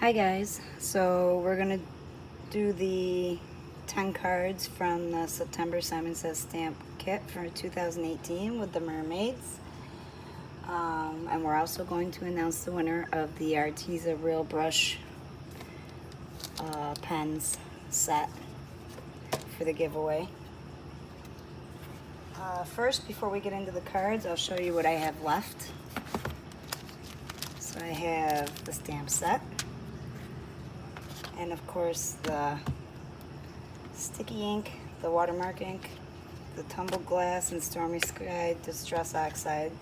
Hi guys, so we're gonna do the 10 cards from the September Simon Says stamp kit for 2018 with the mermaids. And we're also going to announce the winner of the Arteza Real Brush pens set for the giveaway. First, before we get into the cards, I'll show you what I have left. So I have the stamp set, and of course the sticky ink, the watermark ink, the tumbled glass and stormy sky distress oxide.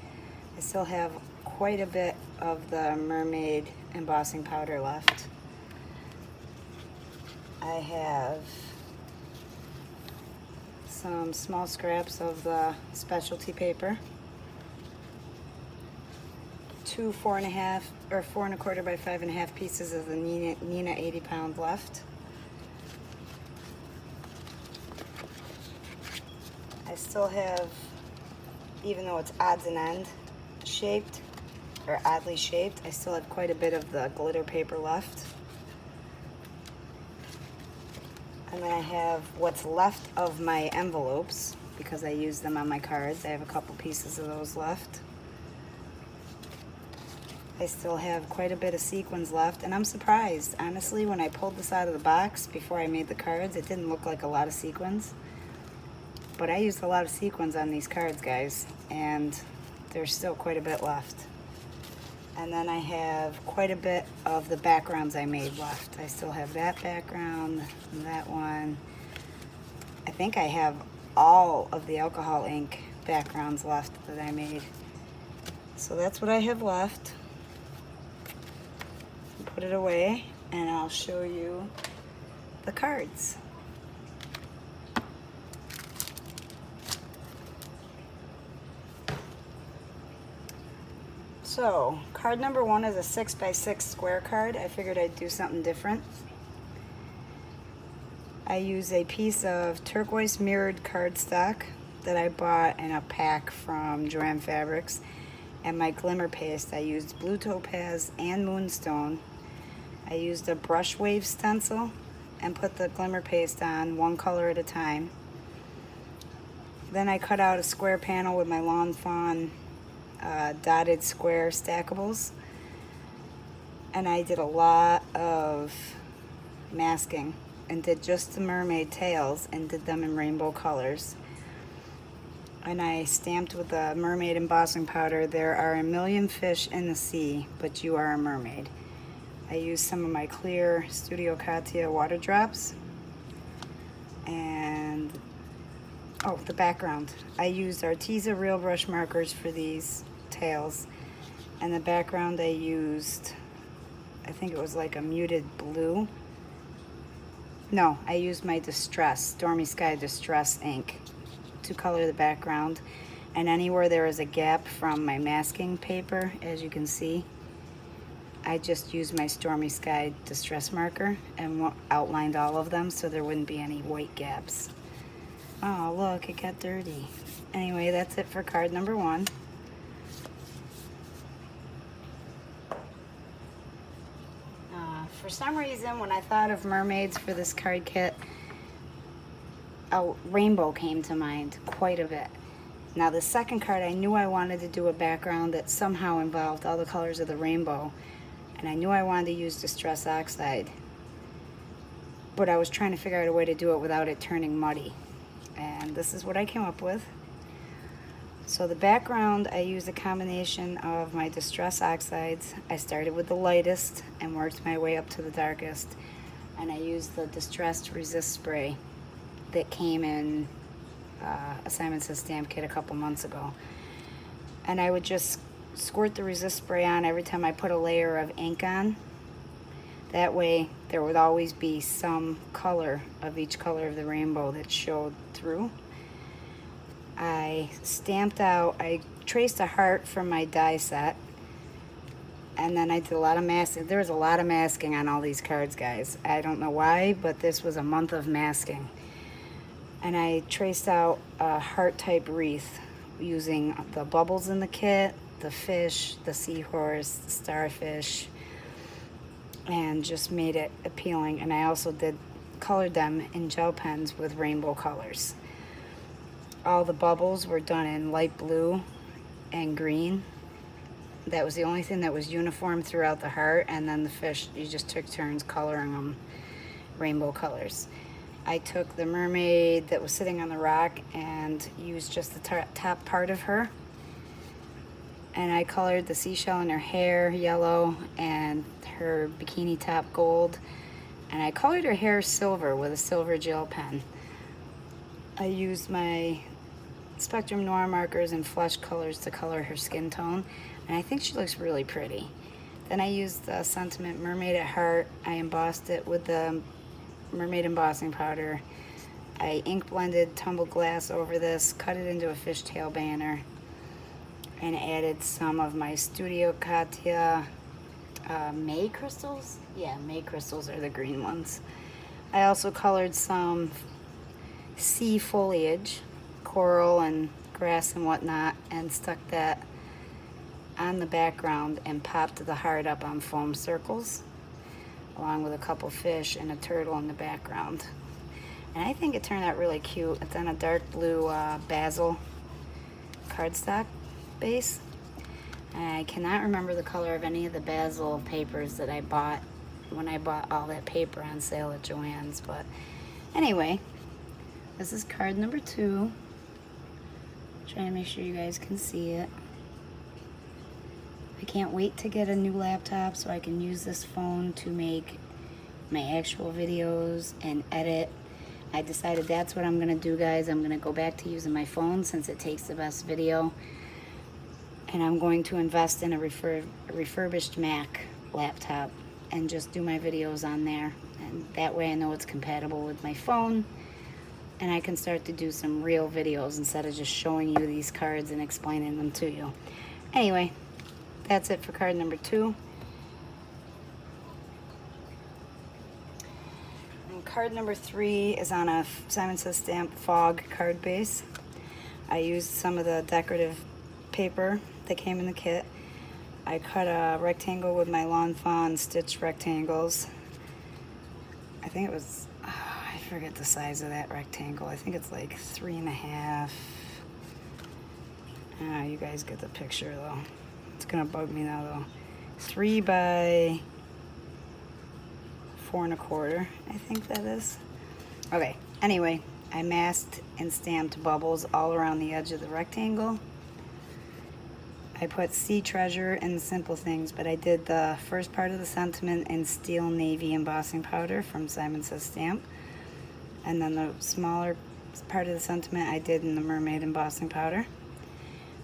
I still have quite a bit of the Mermaid embossing powder left. I have some small scraps of the specialty paper, two 4.5 or 4.25 by 5.5 pieces of the Nina 80 pound left. I still have, even though it's odds and end shaped or oddly shaped, I still have quite a bit of the glitter paper left. And then I have what's left of my envelopes because I used them on my cards. I have a couple pieces of those left. I still have quite a bit of sequins left, and I'm surprised. Honestly, when I pulled this out of the box before I made the cards, it didn't look like a lot of sequins. But I used a lot of sequins on these cards, guys, and there's still quite a bit left. And then I have quite a bit of the backgrounds I made left. I still have that background and that one. I think I have all of the alcohol ink backgrounds left that I made. So that's what I have left. Put it away, and I'll show you the cards. So, card number 1 is a 6x6 square card. I figured I'd do something different. I use a piece of turquoise mirrored cardstock that I bought in a pack from Joanne Fabrics. And my glimmer paste, I used blue topaz and moonstone. I used a brush wave stencil and put the glimmer paste on one color at a time. Then I cut out a square panel with my Lawn Fawn dotted square stackables, and I did a lot of masking and did just the mermaid tails and did them in rainbow colors. And I stamped with the mermaid embossing powder, "There are a million fish in the sea, but you are a mermaid." I used some of my clear Studio Katia water drops. And oh, the background, I used Arteza Real Brush markers for these tails, and the background I used, I think it was like a muted blue. No, I used my Distress, Stormy Sky Distress ink to color the background, and anywhere there is a gap from my masking paper, as you can see, I just used my Stormy Sky Distress marker and outlined all of them so there wouldn't be any white gaps. Oh, look, it got dirty. Anyway, that's it for card number 1. For some reason, when I thought of mermaids for this card kit, a rainbow came to mind quite a bit. Now, the second card, I knew I wanted to do a background that somehow involved all the colors of the rainbow, and I knew I wanted to use Distress Oxide, but I was trying to figure out a way to do it without it turning muddy, and this is what I came up with. So the background, I used a combination of my Distress Oxides. I started with the lightest and worked my way up to the darkest, and I used the Distressed Resist spray that came in a Simon Says stamp kit a couple months ago. And I would just squirt the resist spray on every time I put a layer of ink on. That way there would always be some color of each color of the rainbow that showed through. I stamped out, I traced a heart from my die set, and then I did a lot of masking. There was a lot of masking on all these cards, guys. I don't know why, but this was a month of masking. And I traced out a heart type wreath using the bubbles in the kit, the fish, the seahorse, the starfish, and just made it appealing. And I also colored them in gel pens with rainbow colors. All the bubbles were done in light blue and green. That was the only thing that was uniform throughout the heart, and then the fish, you just took turns coloring them rainbow colors. I took the mermaid that was sitting on the rock and used just the top part of her, and I colored the seashell in her hair yellow and her bikini top gold, and I colored her hair silver with a silver gel pen. I used my Spectrum Noir markers and flesh colors to color her skin tone, and I think she looks really pretty. Then I used the Sentiment Mermaid at Heart. I embossed it with the Mermaid embossing powder. I ink blended tumbled glass over this, cut it into a fishtail banner, and added some of my Studio Katia May crystals. Yeah, May crystals are the green ones. I also colored some sea foliage, coral and grass and whatnot, and stuck that on the background and popped the heart up on foam circles, along with a couple fish and a turtle in the background. And I think it turned out really cute. It's on a dark blue basil cardstock base. And I cannot remember the color of any of the basil papers that I bought when I bought all that paper on sale at Joann's. But anyway, this is card number 2. Trying to make sure you guys can see it. I can't wait to get a new laptop so I can use this phone to make my actual videos and edit. I decided that's what I'm gonna do, guys. I'm gonna go back to using my phone since it takes the best video. And I'm going to invest in a refurbished Mac laptop and just do my videos on there. And that way I know it's compatible with my phone, and I can start to do some real videos instead of just showing you these cards and explaining them to you. Anyway, that's it for card number 2. And card number 3 is on a Simon Says Stamp Fog card base. I used some of the decorative paper that came in the kit. I cut a rectangle with my Lawn Fawn stitch rectangles. I think it was, I forget the size of that rectangle. I think it's like 3.5. You guys get the picture though. It's gonna bug me now though. 3 by 4.25, I think that is. Okay, anyway, I masked and stamped bubbles all around the edge of the rectangle. I put Sea Treasure and Simple Things, but I did the first part of the sentiment in Steel Navy embossing powder from Simon Says Stamp. And then the smaller part of the sentiment I did in the Mermaid embossing powder.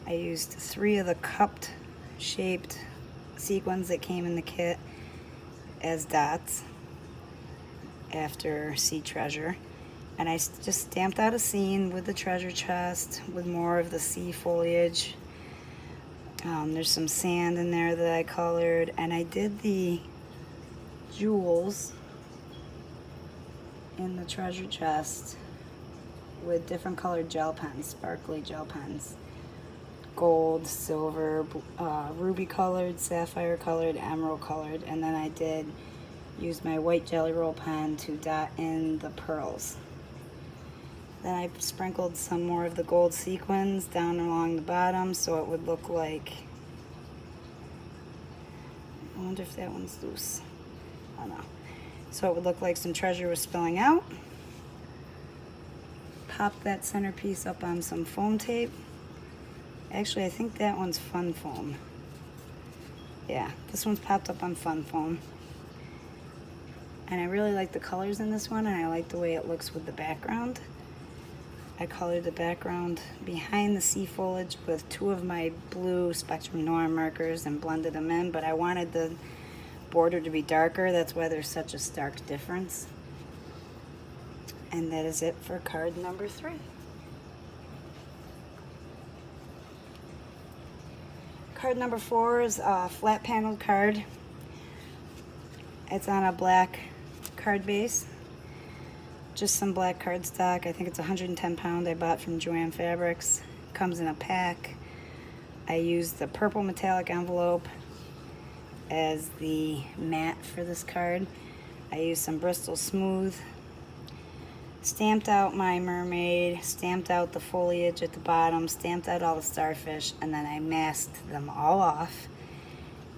I used 3 of the cupped shaped sequins that came in the kit as dots after Sea Treasure. And I just stamped out a scene with the treasure chest with more of the sea foliage. There's some sand in there that I colored, and I did the jewels in the treasure chest with different colored gel pens, sparkly gel pens. Gold, silver, ruby colored, sapphire colored, emerald colored, and then I did use my white Jelly Roll pen to dot in the pearls. Then I sprinkled some more of the gold sequins down along the bottom so it would look like, I wonder if that one's loose. Oh no. So it would look like some treasure was spilling out. Pop that centerpiece up on some foam tape. Actually, I think that one's Fun Foam. Yeah, this one's popped up on Fun Foam. And I really like the colors in this one, and I like the way it looks with the background. I colored the background behind the sea foliage with 2 of my blue Spectrum Noir markers and blended them in, but I wanted the border to be darker. That's why there's such a stark difference. And that is it for card number 3. Card number 4 is a flat paneled card. It's on a black card base. Just some black cardstock. I think it's 110 pound I bought from Joann Fabrics. Comes in a pack. I used the purple metallic envelope as the mat for this card. I used some Bristol Smooth, stamped out my mermaid, stamped out the foliage at the bottom, stamped out all the starfish, and then I masked them all off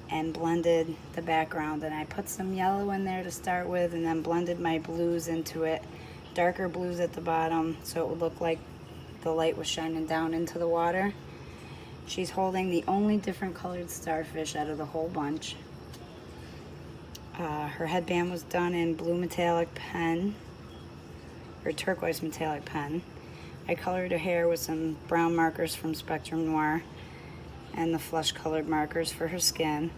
and blended the background. And I put some yellow in there to start with, and then blended my blues into it, darker blues at the bottom, so it would look like the light was shining down into the water. She's holding the only different colored starfish out of the whole bunch. Her headband was done in blue metallic pen, or turquoise metallic pen. I colored her hair with some brown markers from Spectrum Noir and the flesh colored markers for her skin.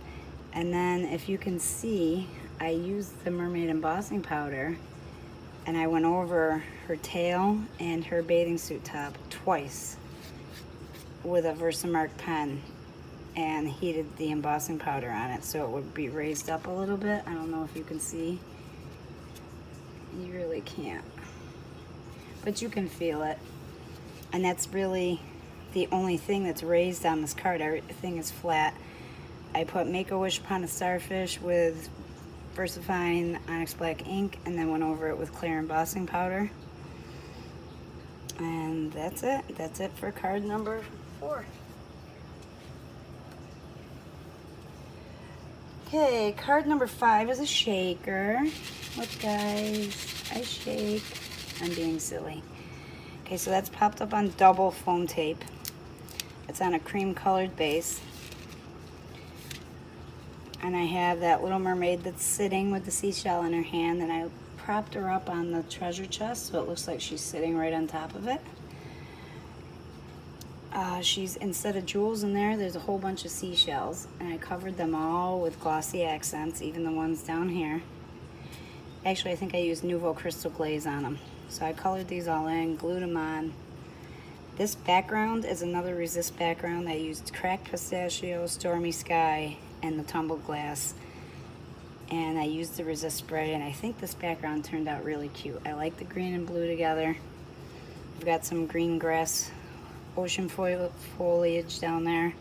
And then, if you can see, I used the Mermaid embossing powder and I went over her tail and her bathing suit top twice with a Versamark pen and heated the embossing powder on it so it would be raised up a little bit. I don't know if you can see. You really can't. But you can feel it. And that's really the only thing that's raised on this card. Everything is flat. I put Make-A-Wish Upon a Starfish with VersaFine Onyx Black ink and then went over it with clear embossing powder. And that's it. That's it for card number 4. Okay, card number 5 is a shaker. Look guys, I shake. I'm being silly. Okay, so that's popped up on double foam tape. It's on a cream colored base. And I have that little mermaid that's sitting with the seashell in her hand, and I propped her up on the treasure chest so it looks like she's sitting right on top of it. She's, instead of jewels in there, there's a whole bunch of seashells, and I covered them all with glossy accents, even the ones down here. Actually, I think I used Nouveau Crystal Glaze on them. So I colored these all in, glued them on. This background is another Resist background. I used Cracked Pistachio, Stormy Sky, and the Tumbled Glass. And I used the Resist spray, and I think this background turned out really cute. I like the green and blue together. I've got some green grass ocean foliage down there.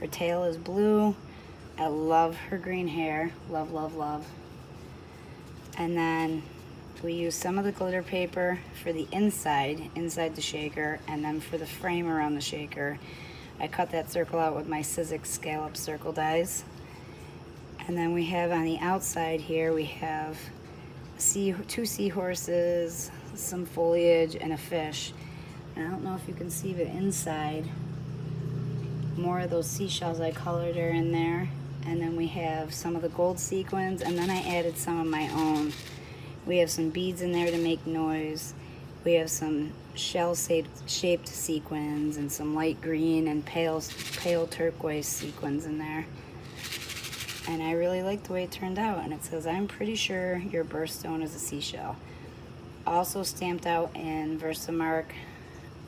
Her tail is blue. I love her green hair. Love, love, love. And then we use some of the glitter paper for the inside the shaker, and then for the frame around the shaker, I cut that circle out with my Sizzix scallop circle dies. And then we have on the outside here, we have 2 seahorses, some foliage, and a fish. And I don't know if you can see, but inside, more of those seashells, I colored her in there. And then we have some of the gold sequins, and then I added some of my own. We have some beads in there to make noise. We have some shell-shaped sequins and some light green and pale turquoise sequins in there. And I really like the way it turned out. And it says, "I'm pretty sure your birthstone is a seashell." Also stamped out in Versamark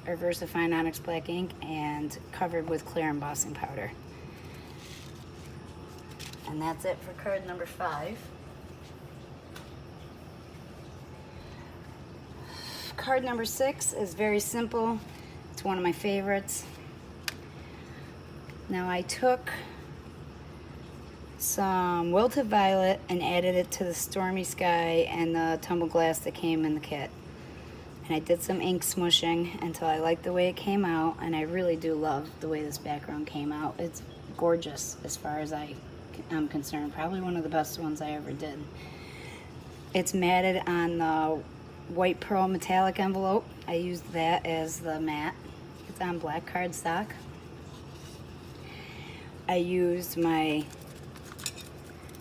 or VersaFine Onyx Black ink and covered with clear embossing powder. And that's it for card number 5. Card number 6 is very simple. It's one of my favorites. Now I took some Wilted Violet and added it to the Stormy Sky and the Tumbled Glass that came in the kit. And I did some ink smushing until I liked the way it came out, and I really do love the way this background came out. It's gorgeous as far as I'm concerned. Probably one of the best ones I ever did. It's matted on the white pearl metallic envelope. I used that as the mat. It's on black cardstock. I used my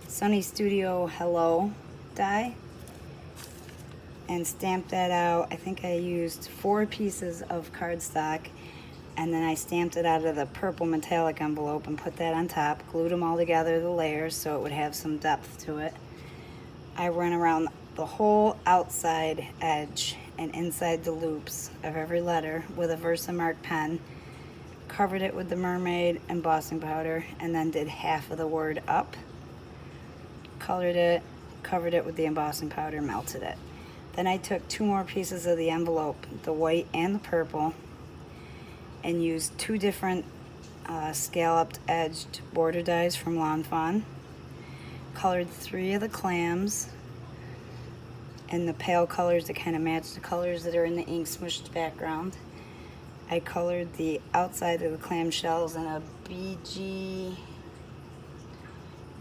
Sunny Studio Hello die and stamped that out. I think I used 4 pieces of cardstock, and then I stamped it out of the purple metallic envelope and put that on top, glued them all together, the layers, so it would have some depth to it. I ran around the whole outside edge and inside the loops of every letter with a Versamark pen, covered it with the Mermaid embossing powder, and then did half of the word up, colored it, covered it with the embossing powder, melted it. Then I took 2 more pieces of the envelope, the white and the purple, and used 2 different scalloped edged border dies from Lawn Fawn. colored 3 of the clams in the pale colors that kind of match the colors that are in the ink smushed background. I colored the outside of the clam shells in a BG,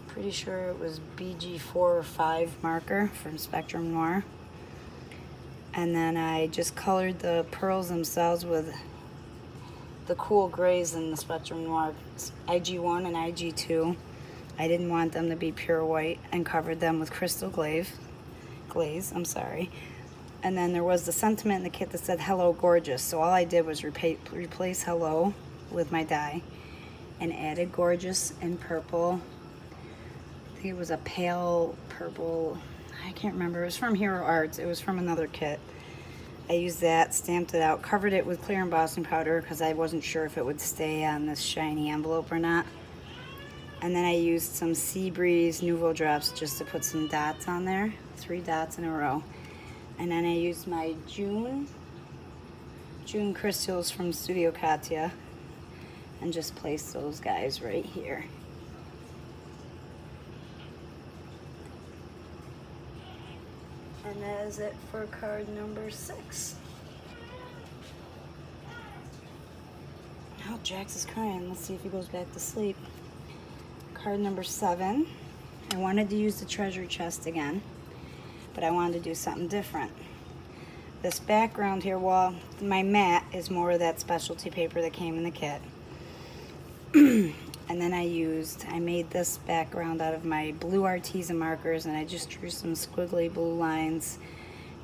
pretty sure it was BG 4 or 5 marker from Spectrum Noir. And then I just colored the pearls themselves with the cool grays in the Spectrum Noir IG1 and IG2. I didn't want them to be pure white, and covered them with crystal glaze. And then there was the sentiment in the kit that said "Hello, gorgeous." So all I did was replace "Hello" with my dye, and added "gorgeous" in purple. I think it was a pale purple. I can't remember. It was from Hero Arts. It was from another kit. I used that, stamped it out, covered it with clear embossing powder because I wasn't sure if it would stay on this shiny envelope or not. And then I used some Sea Breeze Nouveau drops just to put some dots on there, 3 dots in a row. And then I used my June crystals from Studio Katia and just placed those guys right here. And that is it for card number 6. Oh, Jax is crying. Let's see if he goes back to sleep. Card number 7. I wanted to use the treasure chest again, but I wanted to do something different. This background here, well, my mat is more of that specialty paper that came in the kit. And then I made this background out of my blue Arteza markers, and I just drew some squiggly blue lines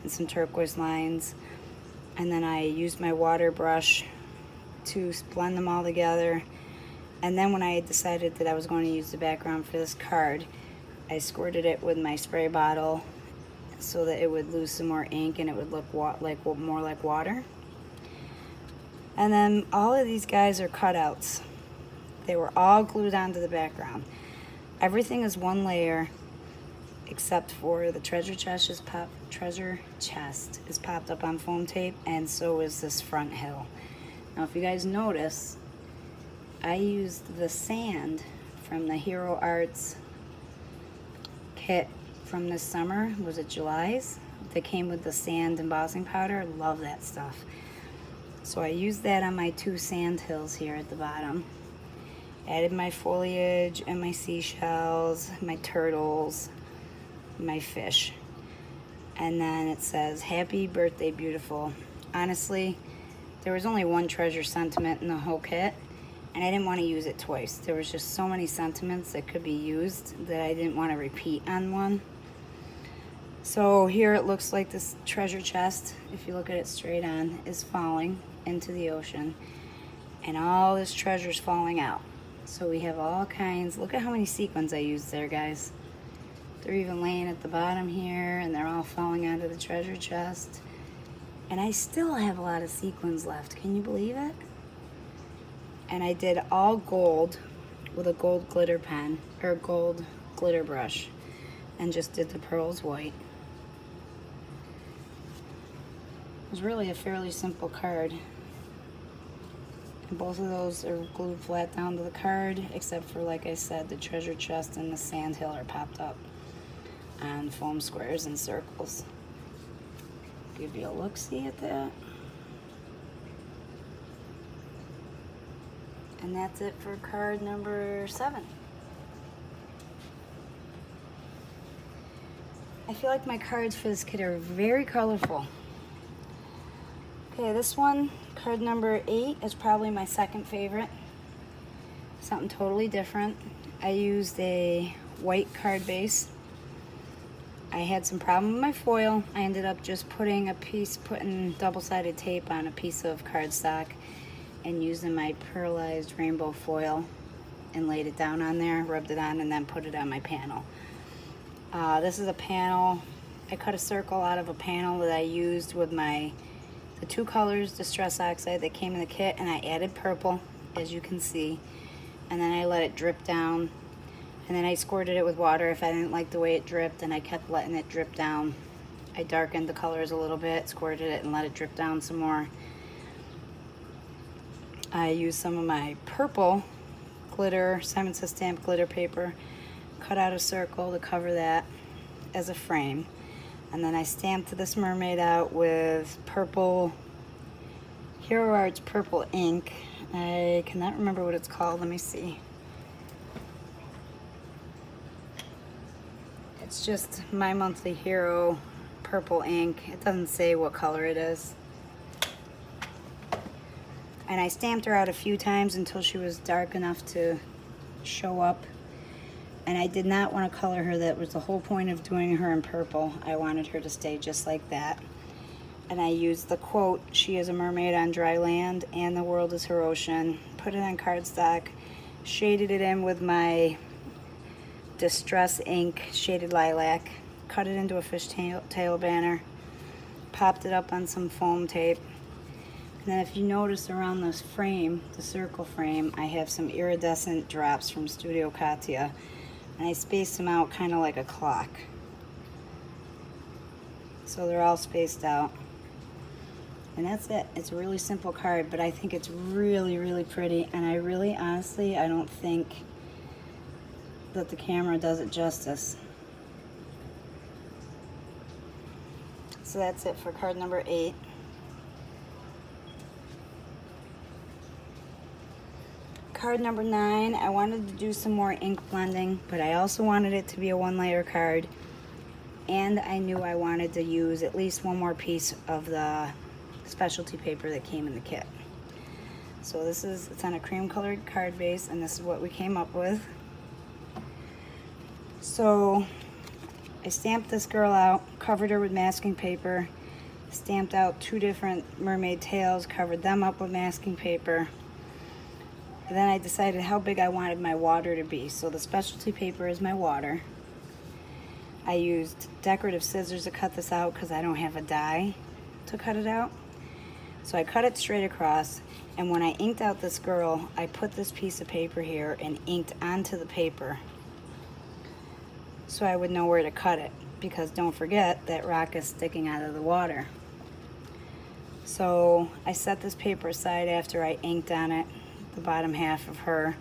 and some turquoise lines. And then I used my water brush to blend them all together. And then when I decided that I was going to use the background for this card, I squirted it with my spray bottle so that it would lose some more ink and it would look more like water. And then all of these guys are cutouts. They were all glued onto the background. Everything is one layer except for the treasure chest is popped up on foam tape, and so is this front hill. Now if you guys notice, I used the sand from the Hero Arts kit from this summer. Was it July's? That came with the sand embossing powder. Love that stuff. So I used that on my 2 sand hills here at the bottom. Added my foliage and my seashells, my turtles, my fish. And then it says, "Happy birthday, beautiful." Honestly, there was only one treasure sentiment in the whole kit, and I didn't want to use it twice. There was just so many sentiments that could be used that I didn't want to repeat on one. So here it looks like this treasure chest, if you look at it straight on, is falling into the ocean, and all this treasure's falling out. So we have all kinds. Look at how many sequins I used there, guys. They're even laying at the bottom here, and they're all falling onto the treasure chest. And I still have a lot of sequins left. Can you believe it? And I did all gold with a gold glitter pen, or gold glitter brush, and just did the pearls white. It was really a fairly simple card. And both of those are glued flat down to the card, except for, like I said, the treasure chest and the sand hill are popped up on foam squares and circles. Give you a look-see at that. And that's it for card number 7. I feel like my cards for this kit are very colorful. Okay, this one, card number 8, is probably my second favorite. Something totally different. I used a white card base. I had some problem with my foil. I ended up just putting double-sided tape on a piece of cardstock and using my pearlized rainbow foil and laid it down on there, rubbed it on, and then put it on my panel. This is a panel. I cut a circle out of a panel that I used with the 2 colors Distress Oxide that came in the kit, and I added purple, as you can see, and then I let it drip down, and then I squirted it with water if I didn't like the way it dripped, and I kept letting it drip down. I darkened the colors a little bit, squirted it, and let it drip down some more. I used some of my purple glitter, Simon Says Stamp glitter paper, cut out a circle to cover that as a frame. And then I stamped this mermaid out with purple, Hero Arts purple ink. I cannot remember what it's called. Let me see. It's just My Monthly Hero purple ink. It doesn't say what color it is. And I stamped her out a few times until she was dark enough to show up. And I did not want to color her. That was the whole point of doing her in purple. I wanted her to stay just like that. And I used the quote, "She is a mermaid on dry land and the world is her ocean." Put it on cardstock, shaded it in with my Distress ink, shaded lilac, cut it into a fishtail banner, popped it up on some foam tape. And then if you notice around this frame, the circle frame, I have some iridescent drops from Studio Katia, and I spaced them out kind of like a clock. So they're all spaced out. And that's it. It's a really simple card, but I think it's really, really pretty, and I really, honestly, I don't think that the camera does it justice. So that's it for card number 8. Card number 9, I wanted to do some more ink blending, but I also wanted it to be a 1-layer card, and I knew I wanted to use at least one more piece of the specialty paper that came in the kit. So it's on a cream colored card base, and this is what we came up with. So I stamped this girl out, covered her with masking paper, stamped out 2 different mermaid tails, covered them up with masking paper. And then I decided how big I wanted my water to be. So the specialty paper is my water. I used decorative scissors to cut this out because I don't have a die to cut it out. So I cut it straight across, and when I inked out this girl, I put this piece of paper here and inked onto the paper so I would know where to cut it, because don't forget that rock is sticking out of the water. So I set this paper aside after I inked on it, the bottom half of her.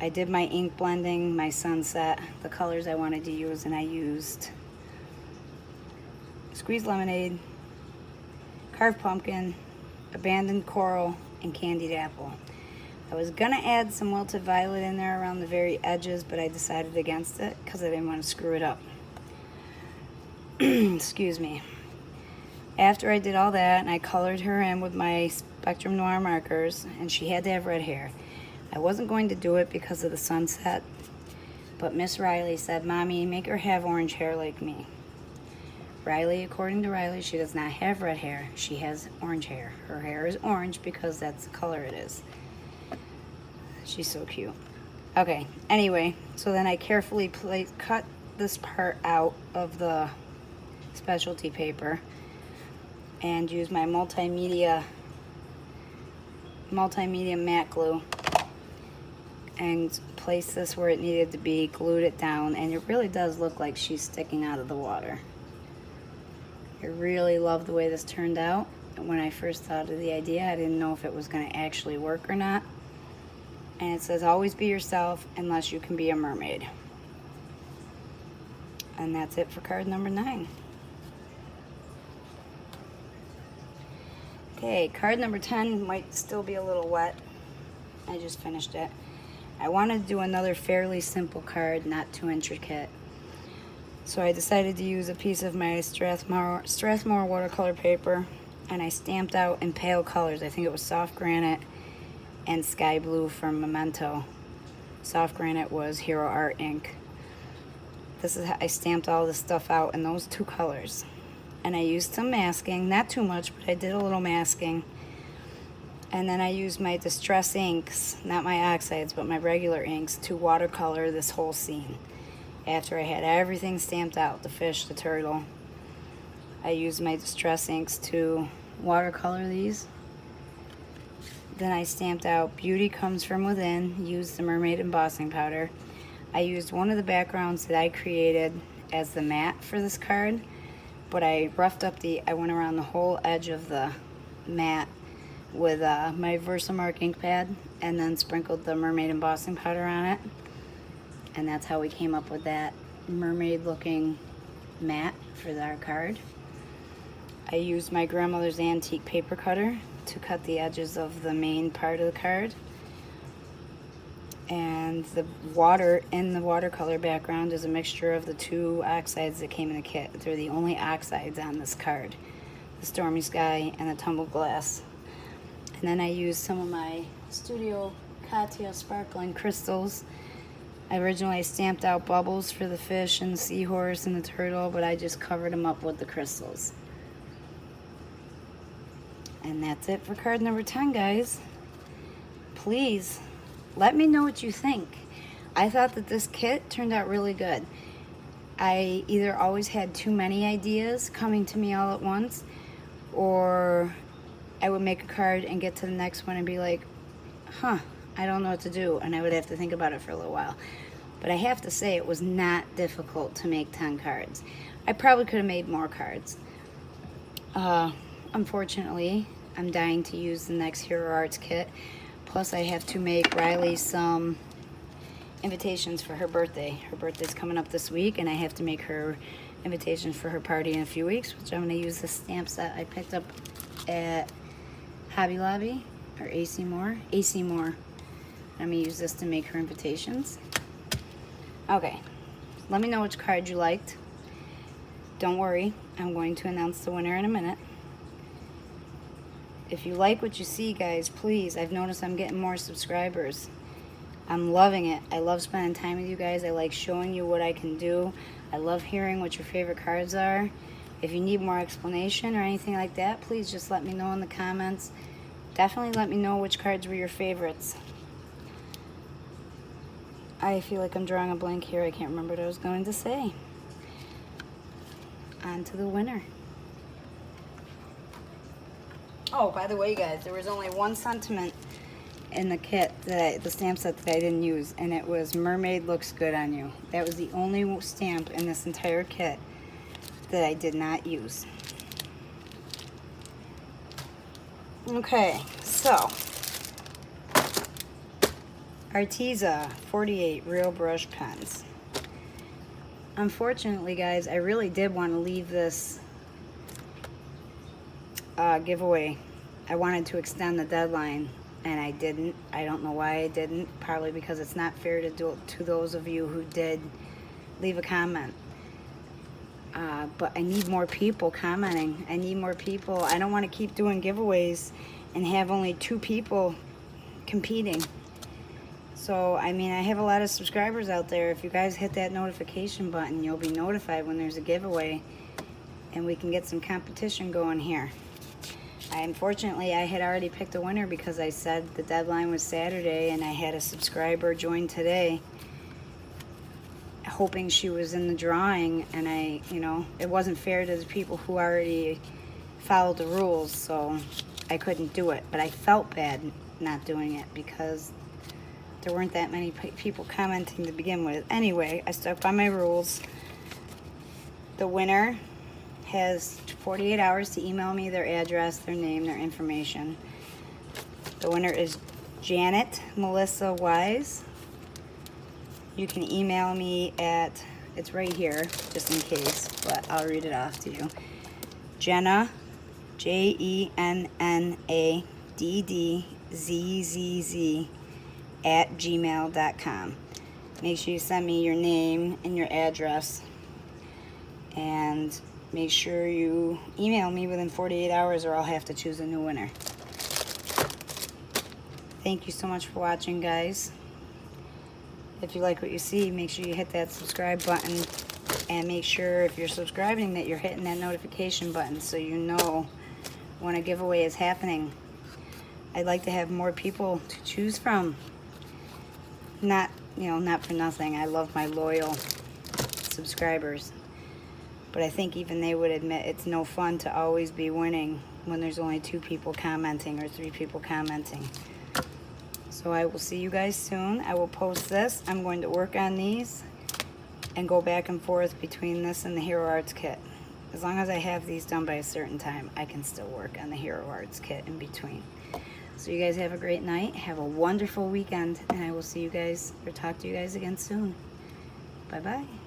I did my ink blending, my sunset, the colors I wanted to use, and I used Squeezed Lemonade, Carved Pumpkin, Abandoned Coral, and Candied Apple. I was gonna add some Wilted Violet in there around the very edges, but I decided against it because I didn't want to screw it up. Excuse me. After I did all that, and I colored her in with my Spectrum Noir markers, and she had to have red hair. I wasn't going to do it because of the sunset, but Miss Riley said, "Mommy, make her have orange hair like me." Riley, according to Riley, she does not have red hair. She has orange hair. Her hair is orange because that's the color it is. She's so cute. Okay, anyway, so then I carefully cut this part out of the specialty paper and used my multimedia matte glue and placed this where it needed to be, glued it down, and it really does look like she's sticking out of the water. I really love the way this turned out. When I first thought of the idea, I didn't know if it was going to actually work or not. And it says, "Always be yourself unless you can be a mermaid." And that's it for card number 9. Okay, card number 10 might still be a little wet. I just finished it. I wanted to do another fairly simple card, not too intricate. So I decided to use a piece of my Strathmore watercolor paper, and I stamped out in pale colors. I think it was Soft Granite and Sky Blue from Memento. Soft Granite was Hero Art ink. This is how I stamped all this stuff out in those 2 colors. And I used some masking, not too much, but I did a little masking. And then I used my Distress inks, not my oxides, but my regular inks, to watercolor this whole scene. After I had everything stamped out, the fish, the turtle, I used my Distress inks to watercolor these. Then I stamped out Beauty Comes From Within, used the Mermaid embossing powder. I used one of the backgrounds that I created as the mat for this card, but I roughed up I went around the whole edge of the mat with my Versamark ink pad, and then sprinkled the Mermaid embossing powder on it. And that's how we came up with that mermaid looking mat for our card. I used my grandmother's antique paper cutter to cut the edges of the main part of the card. And the water in the watercolor background is a mixture of the two oxides that came in the kit. They're the only oxides on this card, the Stormy Sky and the Tumbled Glass. And then I used some of my Studio Katia sparkling crystals. I originally stamped out bubbles for the fish and the seahorse and the turtle, but I just covered them up with the crystals. And that's it for card number 10, guys. Please let me know what you think. I thought that this kit turned out really good. I either always had too many ideas coming to me all at once, or I would make a card and get to the next one and be like, I don't know what to do, and I would have to think about it for a little while. But I have to say, it was not difficult to make 10 cards. I probably could have made more cards. Unfortunately, I'm dying to use the next Hero Arts kit. Plus, I have to make Riley some invitations for her birthday. Her birthday's coming up this week, and I have to make her invitations for her party in a few weeks, which I'm going to use the stamp set I picked up at Hobby Lobby, or AC Moore. AC Moore. I'm going to use this to make her invitations. Okay, let me know which card you liked. Don't worry, I'm going to announce the winner in a minute. If you like what you see, guys, please, I've noticed I'm getting more subscribers. I'm loving it. I love spending time with you guys. I like showing you what I can do. I love hearing what your favorite cards are. If you need more explanation or anything like that, please just let me know in the comments. Definitely let me know which cards were your favorites. I feel like I'm drawing a blank here. I can't remember what I was going to say. On to the winner. Oh, by the way, guys, there was only one sentiment in the kit, the stamp set that I didn't use, and it was Mermaid looks good on you. That was the only stamp in this entire kit that I did not use. Okay, so Arteza 48 real brush pens. Unfortunately, guys, I really did want to leave this giveaway. I wanted to extend the deadline, and I didn't. I don't know why I didn't. Probably because it's not fair to do to those of you who did leave a comment. But I need more people commenting. I need more people. I don't want to keep doing giveaways and have only 2 people competing. So, I mean, I have a lot of subscribers out there. If you guys hit that notification button, you'll be notified when there's a giveaway, and we can get some competition going here. Unfortunately, I had already picked a winner because I said the deadline was Saturday, and I had a subscriber join today hoping she was in the drawing, and it wasn't fair to the people who already followed the rules, so I couldn't do it. But I felt bad not doing it because there weren't that many people commenting to begin with. Anyway, I stuck by my rules. The winner has 48 hours to email me their address, their name, their information. The winner is Janet Melissa Wise. You can email me at, it's right here, just in case, but I'll read it off to you. Jenna, JennaDDZZZ @gmail.com. Make sure you send me your name and your address, and make sure you email me within 48 hours or I'll have to choose a new winner. Thank you so much for watching, guys. If you like what you see, make sure you hit that subscribe button, and make sure if you're subscribing that you're hitting that notification button so you know when a giveaway is happening. I'd like to have more people to choose from. Not for nothing. I love my loyal subscribers. But I think even they would admit it's no fun to always be winning when there's only 2 people commenting or 3 people commenting. So I will see you guys soon. I will post this. I'm going to work on these and go back and forth between this and the Hero Arts kit. As long as I have these done by a certain time, I can still work on the Hero Arts kit in between. So you guys have a great night. Have a wonderful weekend, and I will see you guys or talk to you guys again soon. Bye-bye.